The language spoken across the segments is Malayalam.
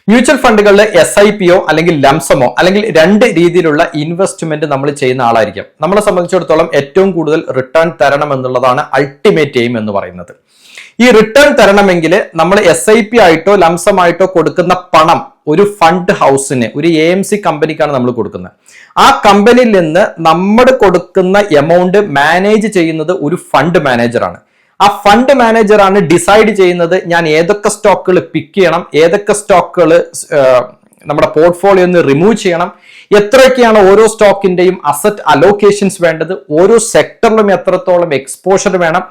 മ്യൂച്വൽ ഫണ്ടുകളിൽ SIPയോ അല്ലെങ്കിൽ ലംസമോ അല്ലെങ്കിൽ രണ്ട് രീതിയിലുള്ള ഇൻവെസ്റ്റ്മെന്റ് നമ്മൾ ചെയ്യുന്ന ആളായിരിക്കും. നമ്മളെ സംബന്ധിച്ചിടത്തോളം ഏറ്റവും കൂടുതൽ റിട്ടേൺ തരണം എന്നുള്ളതാണ് അൾട്ടിമേറ്റ് എയിം എന്ന് പറയുന്നത്. ഈ റിട്ടേൺ തരണമെങ്കിൽ നമ്മൾ SIP ആയിട്ടോ ലംസമായിട്ടോ കൊടുക്കുന്ന പണം ഒരു ഫണ്ട് ഹൗസിന്, ഒരു AMC കമ്പനിക്കാണ് നമ്മൾ കൊടുക്കുന്നത്. ആ കമ്പനിയിൽ നിന്ന് നമ്മൾ കൊടുക്കുന്ന എമൗണ്ട് മാനേജ് ചെയ്യുന്നത് ഒരു ഫണ്ട് മാനേജറാണ്. ആ ഫണ്ട് മാനേജറാണ് ഡിസൈഡ് ചെയ്യുന്നത് ഞാൻ ഏതൊക്കെ സ്റ്റോക്കുകൾ പിക്ക് ചെയ്യണം, ഏതൊക്കെ സ്റ്റോക്കുകൾ നമ്മുടെ പോർട്ട്ഫോളിയോ ഒന്ന് റിമൂവ് ചെയ്യണം, എത്രയൊക്കെയാണ് ഓരോ സ്റ്റോക്കിന്റെയും അസറ്റ് അലോക്കേഷൻസ് വേണ്ടത്, ഓരോ സെക്ടറിലും എത്രത്തോളം എക്സ്പോഷർ വേണം,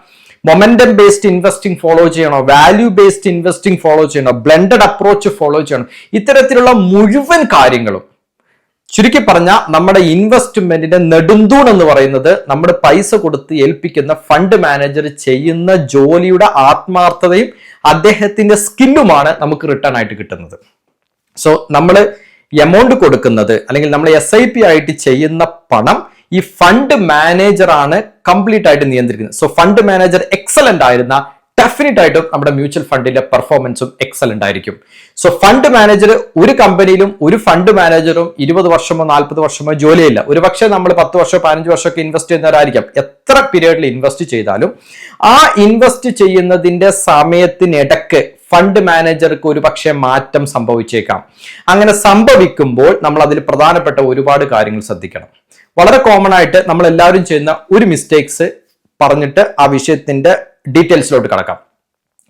മൊമെന്റം ബേസ്ഡ് ഇൻവെസ്റ്റിംഗ് ഫോളോ ചെയ്യണോ, വാല്യൂ ബേസ്ഡ് ഇൻവെസ്റ്റിംഗ് ഫോളോ ചെയ്യണോ, ബ്ലെൻഡഡ് അപ്രോച്ച് ഫോളോ ചെയ്യണം, ഇത്തരത്തിലുള്ള മുഴുവൻ കാര്യങ്ങളും ചുരുക്കി പറഞ്ഞ നമ്മുടെ ഇൻവെസ്റ്റ്മെന്റിന്റെ നെടുന്തൂൺ എന്ന് പറയുന്നത് നമ്മുടെ പൈസ കൊടുത്ത് ഏൽപ്പിക്കുന്ന ഫണ്ട് മാനേജർ ചെയ്യുന്ന ജോലിയുടെ ആത്മാർത്ഥതയും അദ്ദേഹത്തിന്റെ സ്കില്ലുമാണ് നമുക്ക് റിട്ടേൺ ആയിട്ട് കിട്ടുന്നത്. സോ നമ്മൾ എമൗണ്ട് കൊടുക്കുന്നത് അല്ലെങ്കിൽ നമ്മൾ SIP ആയിട്ട് ചെയ്യുന്ന പണം ഈ ഫണ്ട് മാനേജർ ആണ് കംപ്ലീറ്റ് ആയിട്ട് നിയന്ത്രിക്കുന്നത്. സോ ഫണ്ട് മാനേജർ എക്സലന്റ് ആയിരുന്ന ഡെഫിനറ്റ് ആയിട്ടും നമ്മുടെ മ്യൂച്വൽ ഫണ്ടിന്റെ പെർഫോമൻസും എക്സലന്റ് ആയിരിക്കും. സോ ഫണ്ട് മാനേജർ ഒരു കമ്പനിയിലും ഒരു ഫണ്ട് മാനേജറും 20 വർഷമോ 40 വർഷമോ ജോലിയില്ല. ഒരു പക്ഷേ നമ്മൾ 10 വർഷമോ 15 വർഷമൊക്കെ ഇൻവെസ്റ്റ് ചെയ്യുന്നവരായിരിക്കാം. എത്ര പീരീഡിൽ ഇൻവെസ്റ്റ് ചെയ്താലും ആ ഇൻവെസ്റ്റ് ചെയ്യുന്നതിന്റെ സമയത്തിനിടക്ക് ഫണ്ട് മാനേജർക്ക് ഒരു പക്ഷേ മാറ്റം സംഭവിച്ചേക്കാം. അങ്ങനെ സംഭവിക്കുമ്പോൾ നമ്മൾ അതിൽ പ്രധാനപ്പെട്ട ഒരുപാട് കാര്യങ്ങൾ ശ്രദ്ധിക്കണം. വളരെ കോമൺ ആയിട്ട് നമ്മൾ എല്ലാവരും ചെയ്യുന്ന ഒരു മിസ്റ്റേക്സ് പറഞ്ഞിട്ട് ആ വിഷയത്തിന്റെ ഡീറ്റെയിൽസിലോട്ട് കടക്കാം.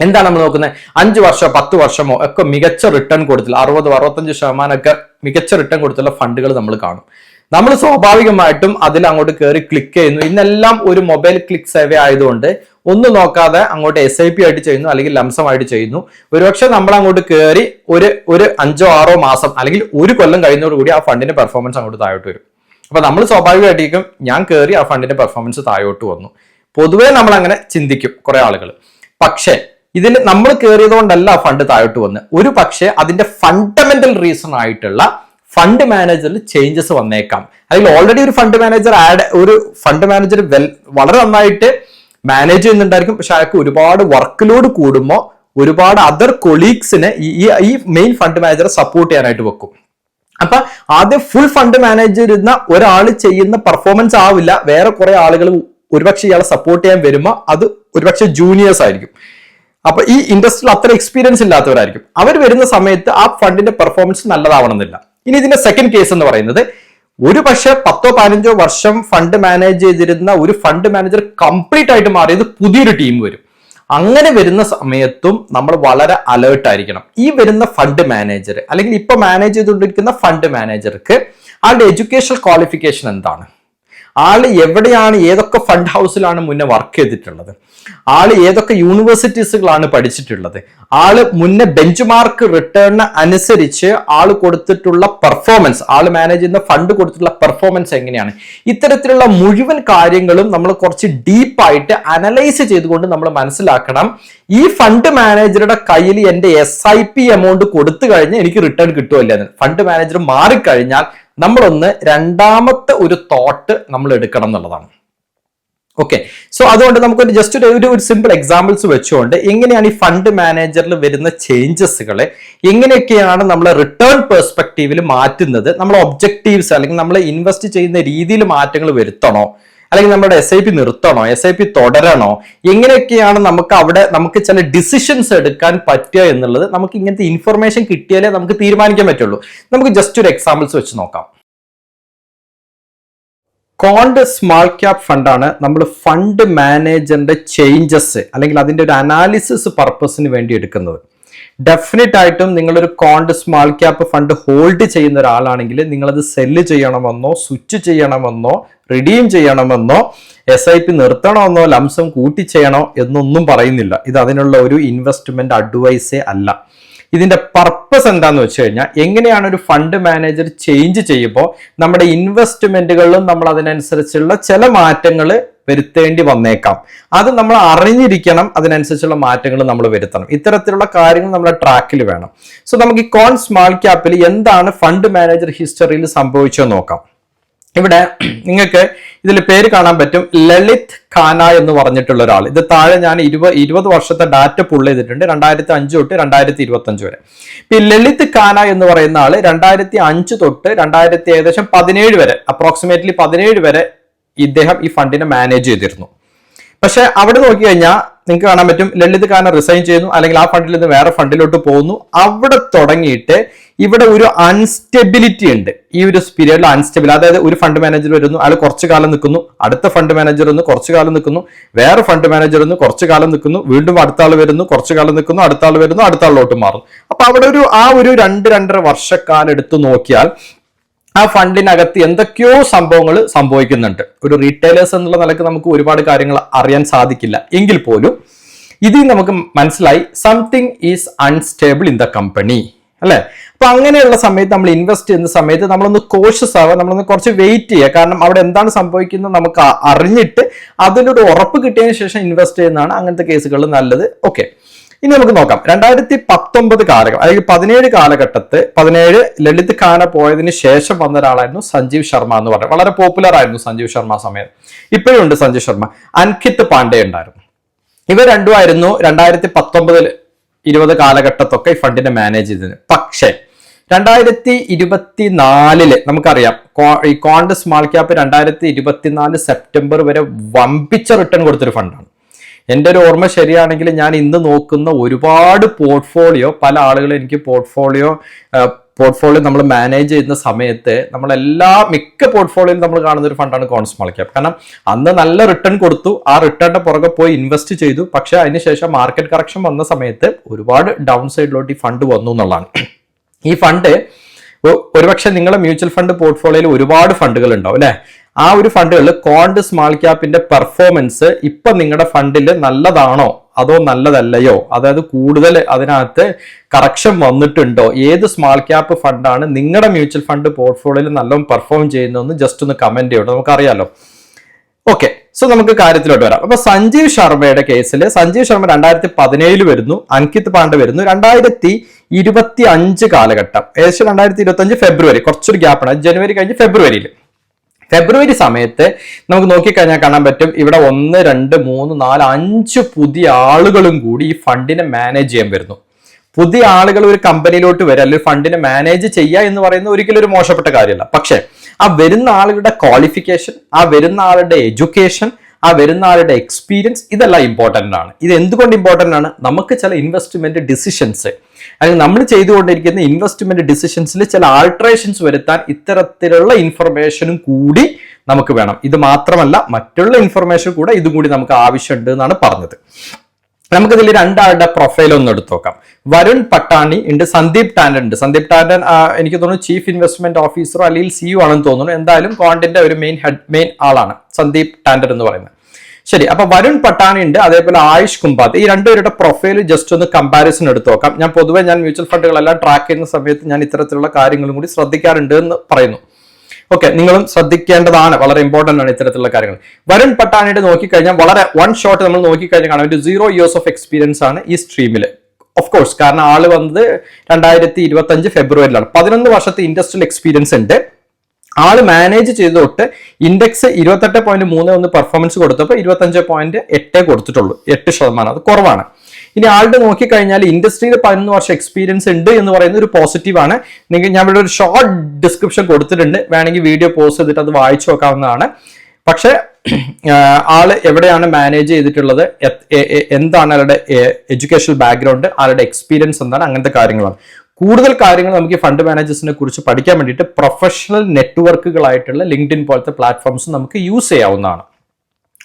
എന്താണ് നമ്മൾ നോക്കുന്നത്? 5 വർഷമോ 10 വർഷമോ ഒക്കെ മികച്ച റിട്ടേൺ കൊടുത്തില്ല, 60-65% ഒക്കെ മികച്ച റിട്ടേൺ കൊടുത്തുള്ള ഫണ്ടുകൾ നമ്മൾ കാണും. നമ്മൾ സ്വാഭാവികമായിട്ടും അതിൽ അങ്ങോട്ട് കയറി ക്ലിക്ക് ചെയ്യുന്നു. ഇന്നെല്ലാം ഒരു മൊബൈൽ ക്ലിക്ക് സേവ ആയതുകൊണ്ട് ഒന്നും നോക്കാതെ അങ്ങോട്ട് SIP ആയിട്ട് ചെയ്യുന്നു അല്ലെങ്കിൽ ലംസമായിട്ട് ചെയ്യുന്നു. ഒരുപക്ഷെ നമ്മൾ അങ്ങോട്ട് കയറി ഒരു 5-6 മാസം അല്ലെങ്കിൽ ഒരു കൊല്ലം കഴിയുന്നതോടുകൂടി ആ ഫണ്ടിന്റെ പെർഫോമൻസ് അങ്ങോട്ട് താഴോട്ട് വരും. അപ്പൊ നമ്മൾ സ്വാഭാവികമായിട്ടും ഞാൻ കയറി ആ ഫണ്ടിന്റെ പെർഫോമൻസ് താഴോട്ട് വന്നു. പൊതുവേ നമ്മൾ അങ്ങനെ ചിന്തിക്കും കുറെ ആളുകൾ. പക്ഷേ ഇതിൽ നമ്മൾ കയറിയതുകൊണ്ടല്ല ഫണ്ട് താഴോട്ട് വന്ന്, ഒരു പക്ഷേ അതിന്റെ ഫണ്ടമെന്റൽ റീസൺ ആയിട്ടുള്ള ഫണ്ട് മാനേജറിൽ ചേഞ്ചസ് വന്നേക്കാം. അല്ലെങ്കിൽ ഓൾറെഡി ഒരു ഫണ്ട് മാനേജർ വളരെ നന്നായിട്ട് മാനേജ് ചെയ്യുന്നുണ്ടായിരിക്കും. പക്ഷെ അയാൾക്ക് ഒരുപാട് വർക്ക് ലോഡ് കൂടുമ്പോൾ ഒരുപാട് അതർ കൊളീഗ്സിനെ ഈ മെയിൻ ഫണ്ട് മാനേജറെ സപ്പോർട്ട് ചെയ്യാനായിട്ട് വെക്കും. അപ്പൊ ആദ്യം ഫുൾ ഫണ്ട് മാനേജർ ഇരുന്ന ഒരാൾ ചെയ്യുന്ന പെർഫോമൻസ് ആവില്ല. വേറെ കുറെ ആളുകൾ ഒരുപക്ഷെ ഇയാളെ സപ്പോർട്ട് ചെയ്യാൻ വരുമ്പോൾ അത് ഒരുപക്ഷെ ജൂനിയേഴ്സ് ആയിരിക്കും. അപ്പൊ ഈ ഇൻഡസ്ട്രിയിൽ അത്ര എക്സ്പീരിയൻസ് ഇല്ലാത്തവരായിരിക്കും. അവർ വരുന്ന സമയത്ത് ആ ഫണ്ടിന്റെ പെർഫോമൻസ് നല്ലതാവണമെന്നില്ല. ഇനി ഇതിന്റെ സെക്കൻഡ് കേസ് എന്ന് പറയുന്നത്, ഒരു പക്ഷെ 10-15 വർഷം ഫണ്ട് മാനേജ് ചെയ്തിരുന്ന ഒരു ഫണ്ട് മാനേജർ കംപ്ലീറ്റ് ആയിട്ട് മാറിയത് പുതിയൊരു ടീം വരും. അങ്ങനെ വരുന്ന സമയത്തും നമ്മൾ വളരെ അലേർട്ട് ആയിരിക്കണം. ഈ വരുന്ന ഫണ്ട് മാനേജർ അല്ലെങ്കിൽ ഇപ്പൊ മാനേജ് ചെയ്തുകൊണ്ടിരിക്കുന്ന ഫണ്ട് മാനേജർക്ക് ആളുടെ എഡ്യൂക്കേഷണൽ ക്വാളിഫിക്കേഷൻ എന്താണ്, ആള് എവിടെയാണ്, ഏതൊക്കെ ഫണ്ട് ഹൗസിലാണ് മുന്നേ വർക്ക് ചെയ്തിട്ടുള്ളത്, ആള് ഏതൊക്കെ യൂണിവേഴ്സിറ്റീസുകളാണ് പഠിച്ചിട്ടുള്ളത്, ആള് മുന്നേ ബെഞ്ച് മാർക്ക് റിട്ടേണിന് അനുസരിച്ച് ആള് കൊടുത്തിട്ടുള്ള പെർഫോമൻസ്, ആള് മാനേജ് ചെയ്യുന്ന ഫണ്ട് കൊടുത്തിട്ടുള്ള പെർഫോമൻസ് എങ്ങനെയാണ്, ഇത്തരത്തിലുള്ള മുഴുവൻ കാര്യങ്ങളും നമ്മൾ കുറച്ച് ഡീപ്പായിട്ട് അനലൈസ് ചെയ്തുകൊണ്ട് നമ്മൾ മനസ്സിലാക്കണം. ഈ ഫണ്ട് മാനേജറുടെ കയ്യിൽ എന്റെ SIP എമൗണ്ട് കൊടുത്തു കഴിഞ്ഞാൽ എനിക്ക് റിട്ടേൺ കിട്ടുമല്ല. ഫണ്ട് മാനേജർ മാറിക്കഴിഞ്ഞാൽ നമ്മളൊന്ന് രണ്ടാമത്തെ ഒരു തോട്ട് നമ്മൾ എടുക്കണം എന്നുള്ളതാണ്. ഓക്കെ, സോ അതുകൊണ്ട് നമുക്കൊരു ജസ്റ്റ് ഒരു സിമ്പിൾ എക്സാമ്പിൾസ് വെച്ചുകൊണ്ട് എങ്ങനെയാണ് ഈ ഫണ്ട് മാനേജറിൽ വരുന്ന ചേഞ്ചസുകളെ എങ്ങനെയൊക്കെയാണ് നമ്മൾ റിട്ടേൺ പെർസ്പെക്റ്റീവിൽ മാറ്റുന്നത്, നമ്മൾ ഒബ്ജക്റ്റീവ്സ് അല്ലെങ്കിൽ നമ്മൾ ഇൻവെസ്റ്റ് ചെയ്യുന്ന രീതിയിൽ മാറ്റങ്ങൾ വരുത്തണോ, അല്ലെങ്കിൽ നമ്മുടെ SIP നിർത്തണോ, SIP തുടരണോ, എങ്ങനെയൊക്കെയാണ് നമുക്ക് ചില ഡിസിഷൻസ് എടുക്കാൻ പറ്റുക എന്നുള്ളത് നമുക്ക് ഇങ്ങനത്തെ ഇൻഫർമേഷൻ കിട്ടിയാലേ നമുക്ക് തീരുമാനിക്കാൻ പറ്റുള്ളൂ. നമുക്ക് ജസ്റ്റ് ഒരു എക്സാമ്പിൾസ് വെച്ച് നോക്കാം. കോണ്ട് സ്മാൾ ക്യാപ് ഫണ്ടാണ് നമ്മൾ ഫണ്ട് മാനേജറിന്റെ ചേഞ്ചസ് അല്ലെങ്കിൽ അതിന്റെ ഒരു അനാലിസിസ് പർപ്പസിന് വേണ്ടി എടുക്കുന്നത്. ഡെഫിനറ്റ് ആയിട്ടും നിങ്ങളൊരു കോണ്ട് സ്മാൾ ക്യാപ് ഫണ്ട് ഹോൾഡ് ചെയ്യുന്ന ഒരാളാണെങ്കിൽ നിങ്ങളത് സെല്ല് ചെയ്യണമെന്നോ സ്വിച്ച് ചെയ്യണമെന്നോ റിഡീം ചെയ്യണമെന്നോ SIP നിർത്തണമെന്നോ ലംസം കൂട്ടി ചെയ്യണോ എന്നൊന്നും പറയുന്നില്ല. ഇത് അതിനുള്ള ഒരു ഇൻവെസ്റ്റ്മെന്റ് അഡ്വൈസേ അല്ല. ഇതിന്റെ പർപ്പസ് എന്താന്ന് വെച്ച് കഴിഞ്ഞാൽ, എങ്ങനെയാണ് ഒരു ഫണ്ട് മാനേജർ ചേഞ്ച് ചെയ്യുമ്പോൾ നമ്മുടെ ഇൻവെസ്റ്റ്മെന്റുകളിലും നമ്മൾ അതിനനുസരിച്ചുള്ള ചില മാറ്റങ്ങൾ വരുത്തേണ്ടി വന്നേക്കാം. അത് നമ്മൾ അറിഞ്ഞിരിക്കണം, അതിനനുസരിച്ചുള്ള മാറ്റങ്ങൾ നമ്മൾ വരുത്തണം. ഇത്തരത്തിലുള്ള കാര്യങ്ങൾ നമ്മുടെ ട്രാക്കിൽ വേണം. സോ നമുക്ക് ഈ കോൺ സ്മാൾ ക്യാപ്പിൽ എന്താണ് ഫണ്ട് മാനേജർ ഹിസ്റ്ററിയിൽ സംഭവിച്ചോ നോക്കാം. ഇവിടെ നിങ്ങൾക്ക് ഇതിൽ പേര് കാണാൻ പറ്റും, ലളിത് ഖാന എന്ന് പറഞ്ഞിട്ടുള്ള ഒരാൾ. ഇത് താഴെ ഞാൻ 20 വർഷത്തെ ഡാറ്റ പുൾ ചെയ്തിട്ടുണ്ട്, 2005 തൊട്ട് 2025 വരെ. ഈ ലളിത് ഖാന എന്ന് പറയുന്ന ആള് 2005 തൊട്ട് 2017 വരെ, അപ്രോക്സിമേറ്റ്ലി 17 വരെ ഇദ്ദേഹം ഈ ഫണ്ടിനെ മാനേജ് ചെയ്തിരുന്നു. പക്ഷെ അവിടെ നോക്കി കഴിഞ്ഞാൽ നിങ്ങൾക്ക് കാണാൻ പറ്റും, ലളിത് ഖാന റിസൈൻ ചെയ്യുന്നു, അല്ലെങ്കിൽ ആ ഫണ്ടിൽ നിന്ന് വേറെ ഫണ്ടിലോട്ട് പോകുന്നു. അവിടെ തുടങ്ങിയിട്ട് ഇവിടെ ഒരു അൺസ്റ്റെബിലിറ്റി ഉണ്ട്. ഈ ഒരു പീരിയഡിൽ അൺസ്റ്റെബിൾ, അതായത് ഒരു ഫണ്ട് മാനേജർ വരുന്നു, അയാൾ കുറച്ചു കാലം നിൽക്കുന്നു, അടുത്ത ഫണ്ട് മാനേജർ ഒന്ന് കുറച്ചു കാലം നിൽക്കുന്നു, വേറെ ഫണ്ട് മാനേജർ ഒന്ന് കുറച്ചു കാലം നിൽക്കുന്നു, വീണ്ടും അടുത്ത ആൾ വരുന്നു, കുറച്ചു കാലം നിൽക്കുന്നു, അടുത്ത ആൾ വരുന്നു, അടുത്ത ആളിലോട്ട് മാറും. അപ്പൊ അവിടെ ഒരു 2-2.5 വർഷക്കാലം എടുത്തു നോക്കിയാൽ ആ ഫണ്ടിനകത്ത് എന്തൊക്കെയോ സംഭവങ്ങൾ സംഭവിക്കുന്നുണ്ട്. ഒരു റീറ്റെയിലേഴ്സ് എന്നുള്ള നിലക്ക് നമുക്ക് ഒരുപാട് കാര്യങ്ങൾ അറിയാൻ സാധിക്കില്ല എങ്കിൽ പോലും ഇതിൽ നമുക്ക് മനസ്സിലായി something is unstable in the company, അല്ലെ? അപ്പൊ അങ്ങനെയുള്ള സമയത്ത് നമ്മൾ ഇൻവെസ്റ്റ് ചെയ്യുന്ന സമയത്ത് നമ്മളൊന്ന് കോഷ്യസ് ആവുക, നമ്മളൊന്ന് കുറച്ച് വെയിറ്റ് ചെയ്യുക. കാരണം അവിടെ എന്താണ് സംഭവിക്കുന്നത് നമുക്ക് അറിഞ്ഞിട്ട് അതിലൊരു ഉറപ്പ് കിട്ടിയതിനു ശേഷം ഇൻവെസ്റ്റ് ചെയ്യുന്നതാണ് അങ്ങനത്തെ കേസുകളിൽ നല്ലത്. ഓക്കെ, ഇനി നമുക്ക് നോക്കാം. 2019 കാലഘട്ടം, അല്ലെങ്കിൽ 17 കാലഘട്ടത്ത് 17 ലളിത് ഖാന പോയതിനു ശേഷം വന്ന ഒരാളായിരുന്നു സഞ്ജീവ് ശർമ്മ എന്ന് പറയുന്നത്. വളരെ പോപ്പുലർ ആയിരുന്നു സഞ്ജീവ് ശർമ്മ സമയത്ത്. ഇപ്പോഴും ഉണ്ട് സഞ്ജീവ് ശർമ്മ. അൻകിത് പാണ്ഡെ ഉണ്ടായിരുന്നു. ഇവർ രണ്ടുമായിരുന്നു 2019-20 കാലഘട്ടത്തൊക്കെ ഈ ഫണ്ടിനെ മാനേജ് ചെയ്തത്. പക്ഷേ 2024 നമുക്കറിയാം, ഈ കോണ്ട് സ്മാൾ ക്യാപ്പ് 2024 സെപ്റ്റംബർ വരെ വമ്പിച്ച റിട്ടേൺ കൊടുത്തൊരു ഫണ്ടാണ്. എൻ്റെ ഒരു ഓർമ്മ ശരിയാണെങ്കിൽ ഞാൻ ഇന്ന് നോക്കുന്ന ഒരുപാട് പോർട്ട്ഫോളിയോ, പല ആളുകളും എനിക്ക് പോർട്ട്ഫോളിയോ നമ്മൾ മാനേജ് ചെയ്യുന്ന സമയത്ത് മിക്ക പോർട്ട്ഫോളിയോയിൽ നമ്മൾ കാണുന്ന ഒരു ഫണ്ടാണ് കോണ്ട് സ്മാൾ ക്യാപ്പ്. കാരണം അന്ന് നല്ല റിട്ടേൺ കൊടുത്തു, ആ റിട്ടേണിന്റെ പുറകെ പോയി ഇൻവെസ്റ്റ് ചെയ്തു. പക്ഷെ അതിനുശേഷം മാർക്കറ്റ് കറക്ഷൻ വന്ന സമയത്ത് ഒരുപാട് ഡൗൺ സൈഡിലോട്ട് ഈ ഫണ്ട് വന്നു എന്നുള്ളതാണ്. ഈ ഫണ്ട് ഒരുപക്ഷെ നിങ്ങളുടെ മ്യൂച്വൽ ഫണ്ട് പോർട്ട്ഫോളിയോയിൽ ഒരുപാട് ഫണ്ടുകൾ ഉണ്ടാവും, അല്ലെ? ആ ഒരു ഫണ്ടുകളിൽ കോണ്ട് സ്മാൾ ക്യാപ്പിന്റെ പെർഫോമൻസ് ഇപ്പൊ നിങ്ങളുടെ ഫണ്ടിൽ നല്ലതാണോ അതോ നല്ലതല്ലയോ, അതായത് കൂടുതൽ അതിനകത്ത് കറക്ഷൻ വന്നിട്ടുണ്ടോ, ഏത് സ്മാൾ ക്യാപ്പ് ഫണ്ടാണ് നിങ്ങളുടെ മ്യൂച്വൽ ഫണ്ട് പോർട്ട്ഫോളിയോയിൽ നല്ലോണം പെർഫോം ചെയ്യുന്നതെന്ന് ജസ്റ്റ് ഒന്ന് കമന്റ് ചെയ്യട്ടോ, നമുക്കറിയാലോ. ഓക്കെ, സോ നമുക്ക് കാര്യത്തിലോട്ട് വരാം. അപ്പൊ സഞ്ജീവ് ശർമ്മയുടെ കേസിൽ സഞ്ജീവ് ശർമ്മ 2017 വരുന്നു, അൻകിത് പാണ്ഡെ വരുന്നു 2025 കാലഘട്ടം, ഏകദേശം 2025 ഫെബ്രുവരി, കുറച്ചൊരു ഗ്യാപ്പാണ്, ജനുവരി കഴിഞ്ഞ് ഫെബ്രുവരി സമയത്ത് നമുക്ക് നോക്കിക്കഴിഞ്ഞാൽ കാണാൻ പറ്റും, ഇവിടെ 1, 2, 3, 4, 5 പുതിയ ആളുകളും കൂടി ഈ ഫണ്ടിനെ മാനേജ് ചെയ്യാൻ വരുന്നു. പുതിയ ആളുകൾ ഒരു കമ്പനിയിലോട്ട് വരിക, അല്ലെങ്കിൽ ഫണ്ടിനെ മാനേജ് ചെയ്യുക എന്ന് പറയുന്നത് ഒരിക്കലും ഒരു മോശപ്പെട്ട കാര്യമല്ല. പക്ഷെ ആ വരുന്ന ആളുകളുടെ ക്വാളിഫിക്കേഷൻ, ആ വരുന്ന ആളുടെ എഡ്യൂക്കേഷൻ, ആ വരുന്ന ആളുടെ എക്സ്പീരിയൻസ്, ഇതെല്ലാം ഇമ്പോർട്ടൻ്റ് ആണ്. ഇത് എന്തുകൊണ്ട് ഇമ്പോർട്ടൻ്റ് ആണ്? നമുക്ക് ചില ഇൻവെസ്റ്റ്മെന്റ് ഡിസിഷൻസ്, അല്ലെങ്കിൽ നമ്മൾ ചെയ്തുകൊണ്ടിരിക്കുന്ന ഇൻവെസ്റ്റ്മെന്റ് ഡിസിഷൻസിൽ ചില ആൾട്ടറേഷൻസ് വരുത്താൻ ഇത്തരത്തിലുള്ള ഇൻഫർമേഷനും കൂടി നമുക്ക് വേണം. ഇത് മാത്രമല്ല, മറ്റുള്ള ഇൻഫർമേഷൻ കൂടെ ഇതും കൂടി നമുക്ക് ആവശ്യമുണ്ട് എന്നാണ് പറഞ്ഞത്. നമുക്കിതിൽ രണ്ടാളുടെ പ്രൊഫൈൽ ഒന്ന് എടുത്തു നോക്കാം. വരുൺ പട്ടാണി ഉണ്ട്, സന്ദീപ് ടാൻഡൻ ഉണ്ട്. സന്ദീപ് ടാൻഡൻ എനിക്ക് തോന്നുന്നു ചീഫ് ഇൻവെസ്റ്റ്മെന്റ് ഓഫീസറോ അല്ലെങ്കിൽ CEO ആണെന്ന് തോന്നുന്നു. എന്തായാലും കോണ്ടിന്റെ ഒരു മെയിൻ ആളാണ് സന്ദീപ് ടാൻഡൻ എന്ന് പറയുന്നത്. ശരി, അപ്പൊ വരുൺ പട്ടാണി ഉണ്ട്, അതേപോലെ ആയുഷ് കുംഭാത്ത്. ഈ രണ്ടുപേരുടെ പ്രൊഫൈൽ ജസ്റ്റ് ഒന്ന് കമ്പാരിസൺ എടുത്തു നോക്കാം. ഞാൻ മ്യൂച്വൽ ഫണ്ടുകളെല്ലാം ട്രാക്ക് ചെയ്യുന്ന സമയത്ത് ഞാൻ ഇത്തരത്തിലുള്ള കാര്യങ്ങളും കൂടി ശ്രദ്ധിക്കാറുണ്ട് എന്ന് പറയുന്നു. ഓക്കെ, നിങ്ങളും ശ്രദ്ധിക്കേണ്ടതാണ്, വളരെ ഇമ്പോർട്ടന്റ് ആണ് ഇത്തരത്തിലുള്ള കാര്യങ്ങൾ. വരുൺ പട്ടാണിയുടെ നോക്കിക്കഴിഞ്ഞാൽ വളരെ വൺ ഷോട്ട് നമ്മൾ നോക്കിക്കഴിഞ്ഞാൽ കാണാം, ഒരു 0 years ഓഫ് എക്സ്പീരിയൻസ് ആണ് ഈ സ്ട്രീമിൽ. ഓഫ് കോഴ്സ്, കാരണം ആള് വന്നത് 2025 ഫെബ്രുവരിയിലാണ്. 11 വർഷത്തെ ഇൻഡസ്ട്രിയൽ എക്സ്പീരിയൻസ് ഉണ്ട്. ആള് മാനേജ് ചെയ്ത് തൊട്ട് ഇൻഡെക്സ് 28.31 പെർഫോമൻസ് കൊടുത്തപ്പോൾ 25.8 കൊടുത്തിട്ടുള്ളൂ, 8%. അത് കുറവാണ്. ഇനി ആളുടെ നോക്കിക്കഴിഞ്ഞാൽ ഇൻഡസ്ട്രിയിൽ 11 വർഷം എക്സ്പീരിയൻസ് ഉണ്ട് എന്ന് പറയുന്നത് ഒരു പോസിറ്റീവ് ആണ്. ഞാൻ ഇവിടെ ഒരു ഷോർട്ട് ഡിസ്ക്രിപ്ഷൻ കൊടുത്തിട്ടുണ്ട്, വേണമെങ്കിൽ വീഡിയോ പോസ്റ്റ് ചെയ്തിട്ട് അത് വായിച്ചു നോക്കാവുന്നതാണ്. പക്ഷെ ആള് എവിടെയാണ് മാനേജ് ചെയ്തിട്ടുള്ളത്, എന്താണ് ആളുടെ എഡ്യൂക്കേഷണൽ ബാക്ക്ഗ്രൗണ്ട്, ആളുടെ എക്സ്പീരിയൻസ് എന്താണ്, അങ്ങനത്തെ കാര്യങ്ങളാണ്. കൂടുതൽ കാര്യങ്ങൾ നമുക്ക് ഈ ഫണ്ട് മാനേജേഴ്സിനെ കുറിച്ച് പഠിക്കാൻ വേണ്ടിയിട്ട് പ്രൊഫഷണൽ നെറ്റ്വർക്കുകളായിട്ടുള്ള ലിങ്ക്ഡിൻ പോലത്തെ പ്ലാറ്റ്ഫോംസ് നമുക്ക് യൂസ് ചെയ്യാവുന്നതാണ്.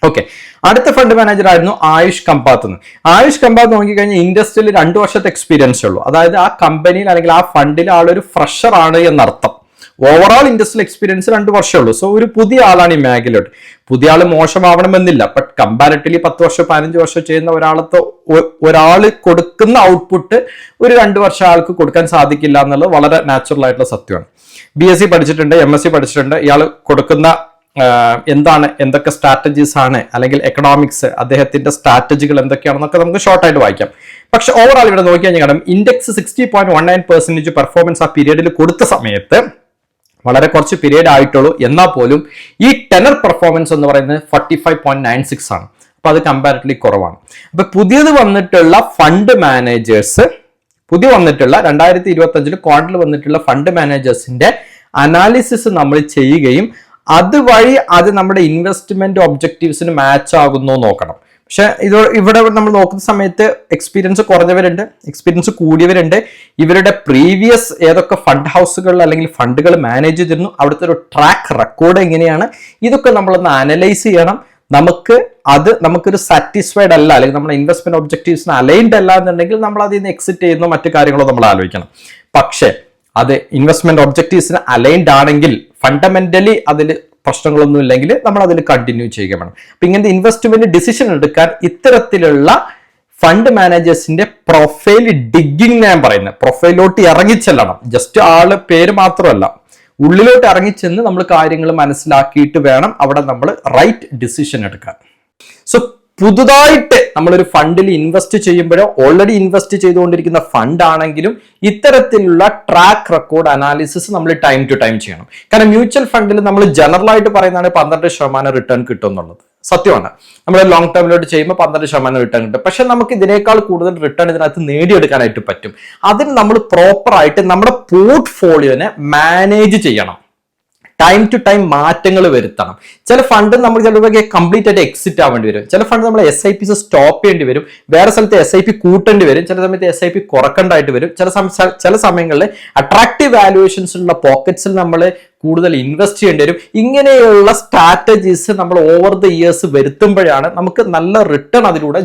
ഓക്കെ, അടുത്ത ഫണ്ട് മാനേജർ ആയിരുന്നു ആയുഷ് കമ്പാത്ത്. ആയുഷ് കമ്പാത്ത് നോക്കിക്കഴിഞ്ഞാൽ ഇൻഡസ്ട്രിയിൽ 2 വർഷത്തെ എക്സ്പീരിയൻസ് ഉള്ളൂ. അതായത് ആ കമ്പനിയിൽ അല്ലെങ്കിൽ ആ ഫണ്ടിൽ ആളൊരു ഫ്രഷർ ആണ് എന്നർത്ഥം. ഓവറോൾ ഇൻഡസ്ട്രിയൽ എക്സ്പീരിയൻസ് 2 വർഷമേ ഉള്ളൂ. സോ ഒരു പുതിയ ആളാണ് ഈ മേഖലയോട്ട്. പുതിയ ആള് മോശമാവണമെന്നില്ല, ബട്ട് കമ്പാരിറ്റീവ്ലി 10 വർഷം 15 വർഷം ചെയ്യുന്ന ഒരാൾ കൊടുക്കുന്ന ഔട്ട്പുട്ട് ഒരു 2 വർഷം ആൾക്ക് കൊടുക്കാൻ സാധിക്കില്ല എന്നുള്ളത് വളരെ നാച്ചുറൽ ആയിട്ടുള്ള സത്യമാണ്. BSc പഠിച്ചിട്ടുണ്ട്, MSc പഠിച്ചിട്ടുണ്ട്. ഇയാൾ കൊടുക്കുന്ന എന്തൊക്കെ സ്ട്രാറ്റജീസ് ആണ്, അല്ലെങ്കിൽ എക്കണോമിക്സ്, അദ്ദേഹത്തിന്റെ സ്ട്രാറ്റജികൾ എന്തൊക്കെയാണെന്നൊക്കെ നമുക്ക് ഷോർട്ടായിട്ട് വായിക്കാം. പക്ഷെ ഓവറോൾ ഇവിടെ നോക്കി കഴിഞ്ഞാൽ ഇൻഡെക്സ് 60.19% പെർഫോമൻസ് ആ പീരീഡിൽ കൊടുത്ത സമയത്ത് വളരെ കുറച്ച് പീരീഡ് ആയിട്ടുള്ളൂ. എന്നാൽ പോലും ഈ ടെനർ പെർഫോമൻസ് എന്ന് പറയുന്നത് 45.96 ആണ്. അപ്പൊ അത് കമ്പാരിറ്റീവ്ലി കുറവാണ്. അപ്പൊ പുതിയത് വന്നിട്ടുള്ള ഫണ്ട് മാനേജേഴ്സ്, പുതിയ വന്നിട്ടുള്ള 2025 ക്വാർട്ടറിൽ വന്നിട്ടുള്ള ഫണ്ട് മാനേജേഴ്സിന്റെ അനാലിസിസ് നമ്മൾ ചെയ്യുകയും അതുവഴി അത് നമ്മുടെ ഇൻവെസ്റ്റ്മെന്റ് ഒബ്ജക്റ്റീവ്സിന് മാച്ച് ആകുന്നോ നോക്കണം. പക്ഷെ ഇവിടെ നമ്മൾ നോക്കുന്ന സമയത്ത് എക്സ്പീരിയൻസ് കുറഞ്ഞവരുണ്ട്, എക്സ്പീരിയൻസ് കൂടിയവരുണ്ട്. ഇവരുടെ പ്രീവിയസ് ഏതൊക്കെ ഫണ്ട് ഹൗസുകൾ അല്ലെങ്കിൽ ഫണ്ടുകൾ മാനേജ് ചെയ്തിരുന്നു, അവിടുത്തെ ഒരു ട്രാക്ക് റെക്കോർഡ് എങ്ങനെയാണ്, ഇതൊക്കെ നമ്മളൊന്ന് അനലൈസ് ചെയ്യണം. നമുക്കൊരു സാറ്റിസ്ഫൈഡ് അല്ല, അല്ലെങ്കിൽ നമ്മുടെ ഇൻവെസ്റ്റ്മെന്റ് ഒബ്ജക്റ്റീവ്സിന് അലൈൻഡ് അല്ല എന്നുണ്ടെങ്കിൽ നമ്മൾ അതിൽ നിന്ന് എക്സിറ്റ് ചെയ്യുന്നു, മറ്റു കാര്യങ്ങളോ നമ്മൾ ആലോചിക്കണം. പക്ഷേ അത് ഇൻവെസ്റ്റ്മെന്റ് ഒബ്ജക്റ്റീവ്സിന് അലൈൻഡ് ആണെങ്കിൽ ഫണ്ടമെന്റലി അതിൽ പ്രശ്നങ്ങളൊന്നും ഇല്ലെങ്കിൽ നമ്മൾ അതിൽ കണ്ടിന്യൂ ചെയ്യുക വേണം. അപ്പൊ ഇങ്ങനത്തെ ഇൻവെസ്റ്റ്മെന്റ് ഡിസിഷൻ എടുക്കാൻ ഇത്തരത്തിലുള്ള ഫണ്ട് മാനേജേഴ്സിന്റെ പ്രൊഫൈൽ ഡിഗിങ് ഞാൻ പറയുന്നത്, പ്രൊഫൈലോട്ട് ഇറങ്ങിച്ചെല്ലണം. ജസ്റ്റ് ആള് പേര് മാത്രമല്ല, ഉള്ളിലോട്ട് ഇറങ്ങിച്ചെന്ന് നമ്മൾ കാര്യങ്ങൾ മനസ്സിലാക്കിയിട്ട് വേണം അവിടെ നമ്മൾ റൈറ്റ് ഡിസിഷൻ എടുക്കാൻ. സോ പുതുതായിട്ട് നമ്മളൊരു ഫണ്ടിൽ ഇൻവെസ്റ്റ് ചെയ്യുമ്പോഴോ ഓൾറെഡി ഇൻവെസ്റ്റ് ചെയ്തുകൊണ്ടിരിക്കുന്ന ഫണ്ട് ആണെങ്കിലും ഇത്തരത്തിലുള്ള ട്രാക്ക് റെക്കോർഡ് അനാലിസിസ് നമ്മൾ ടൈം ടു ടൈം ചെയ്യണം. കാരണം മ്യൂച്വൽ ഫണ്ടിൽ നമ്മൾ ജനറൽ ആയിട്ട് പറയുന്നതാണ് 12% റിട്ടേൺ കിട്ടും എന്നുള്ളത് സത്യമാണ്. നമ്മൾ ലോങ് ടേമിലോട്ട് ചെയ്യുമ്പോൾ 12% റിട്ടേൺ കിട്ടും. പക്ഷെ നമുക്ക് ഇതിനേക്കാൾ കൂടുതൽ റിട്ടേൺ ഇതിനകത്ത് നേടിയെടുക്കാനായിട്ട് പറ്റും. അതിന് നമ്മൾ പ്രോപ്പർ ആയിട്ട് നമ്മുടെ പോർട്ട്ഫോളിയോനെ മാനേജ് ചെയ്യണം, ടൈം ടു ടൈം മാറ്റങ്ങൾ വരുത്തണം. ചില ഫണ്ട് നമ്മൾ ചിലപ്പോൾ കംപ്ലീറ്റ് ആയിട്ട് എക്സിറ്റ് ആവേണ്ടി വരും, ചില ഫണ്ട് നമ്മൾ SIPs സ്റ്റോപ്പ് ചെയ്യേണ്ടി വരും, വേറെ സ്ഥലത്ത് SIP കൂട്ടേണ്ടി വരും, ചില സമയത്ത് SIP കുറക്കേണ്ടതായിട്ട് വരും, ചില സമയങ്ങളിൽ അട്രാക്റ്റീവ് വാല്യുവേഷൻസ് ഉള്ള പോക്കറ്റ്സിൽ നമ്മൾ കൂടുതൽ ഇൻവെസ്റ്റ് ചെയ്യേണ്ടി വരും. ഇങ്ങനെയുള്ള സ്ട്രാറ്റജീസ് നമ്മൾ ഓവർ ദ ഇയേഴ്സ് വരുത്തുമ്പോഴാണ് നമുക്ക് നല്ല റിട്ടേൺ അതിലൂടെ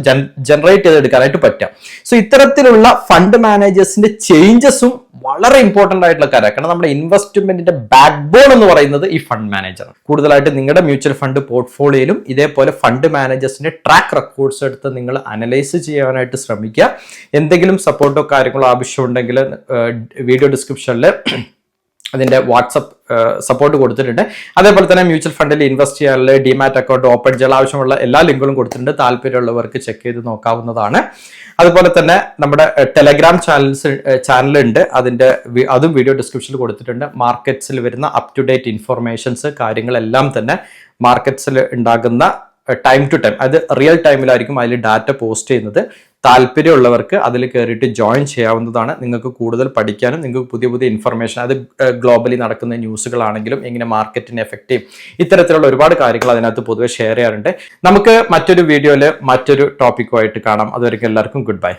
ജനറേറ്റ് ചെയ്തെടുക്കാനായിട്ട് പറ്റുക. സോ ഇത്തരത്തിലുള്ള ഫണ്ട് മാനേജേഴ്സിന്റെ ചേഞ്ചസും വളരെ ഇമ്പോർട്ടന്റ് ആയിട്ടുള്ള കാര്യമാണ്. കാരണം നമ്മുടെ ഇൻവെസ്റ്റ്മെന്റിന്റെ ബാക്ക് ബോൺ എന്ന് പറയുന്നത് ഈ ഫണ്ട് മാനേജർ. കൂടുതലായിട്ട് നിങ്ങളുടെ മ്യൂച്വൽ ഫണ്ട് പോർട്ട്ഫോളിയോയിലും ഇതേപോലെ ഫണ്ട് മാനേജേഴ്സിന്റെ ട്രാക്ക് റെക്കോർഡ്സ് എടുത്ത് നിങ്ങൾ അനലൈസ് ചെയ്യാനായിട്ട് ശ്രമിക്കുക. എന്തെങ്കിലും സപ്പോർട്ടോ കാര്യങ്ങളോ ആവശ്യമുണ്ടെങ്കിൽ വീഡിയോ ഡിസ്ക്രിപ്ഷനിൽ അതിന്റെ വാട്സപ്പ് സപ്പോർട്ട് കൊടുത്തിട്ടുണ്ട്. അതേപോലെ തന്നെ മ്യൂച്വൽ ഫണ്ടിൽ ഇൻവെസ്റ്റ് ചെയ്യാനുള്ള ഡിമാറ്റ് അക്കൗണ്ട് ഓപ്പൺ ചെയ്യാൻ ആവശ്യമുള്ള എല്ലാ ലിങ്കുകളും കൊടുത്തിട്ടുണ്ട്. താല്പര്യമുള്ളവർക്ക് ചെക്ക് ചെയ്ത് നോക്കാവുന്നതാണ്. അതുപോലെ തന്നെ നമ്മുടെ ടെലഗ്രാം ചാനലുണ്ട്, അതും വീഡിയോ ഡിസ്ക്രിപ്ഷനിൽ കൊടുത്തിട്ടുണ്ട്. മാർക്കറ്റ്സിൽ വരുന്ന അപ് ടു ഡേറ്റ് ഇൻഫർമേഷൻസ് കാര്യങ്ങളെല്ലാം തന്നെ മാർക്കറ്റ്സിൽ ഉണ്ടാകുന്ന ടൈം ടു ടൈം, അത് റിയൽ ടൈമിലായിരിക്കും അതിൽ ഡാറ്റ പോസ്റ്റ് ചെയ്യുന്നത്. താല്പര്യമുള്ളവർക്ക് അതിൽ കയറിയിട്ട് ജോയിൻ ചെയ്യാവുന്നതാണ്. നിങ്ങൾക്ക് കൂടുതൽ പഠിക്കാനും നിങ്ങൾക്ക് പുതിയ പുതിയ ഇൻഫർമേഷൻ, അത് ഗ്ലോബലി നടക്കുന്ന ന്യൂസുകളാണെങ്കിലും എങ്ങനെ മാർക്കറ്റിനെ എഫക്റ്റ് ചെയ്യും, ഇത്തരത്തിലുള്ള ഒരുപാട് കാര്യങ്ങൾ അതിനകത്ത് പൊതുവെ ഷെയർ ചെയ്യാറുണ്ട്. നമുക്ക് മറ്റൊരു വീഡിയോയിൽ മറ്റൊരു ടോപ്പിക്കുമായിട്ട് കാണാം. അതുവരെയ്ക്കും എല്ലാവർക്കും ഗുഡ് ബൈ.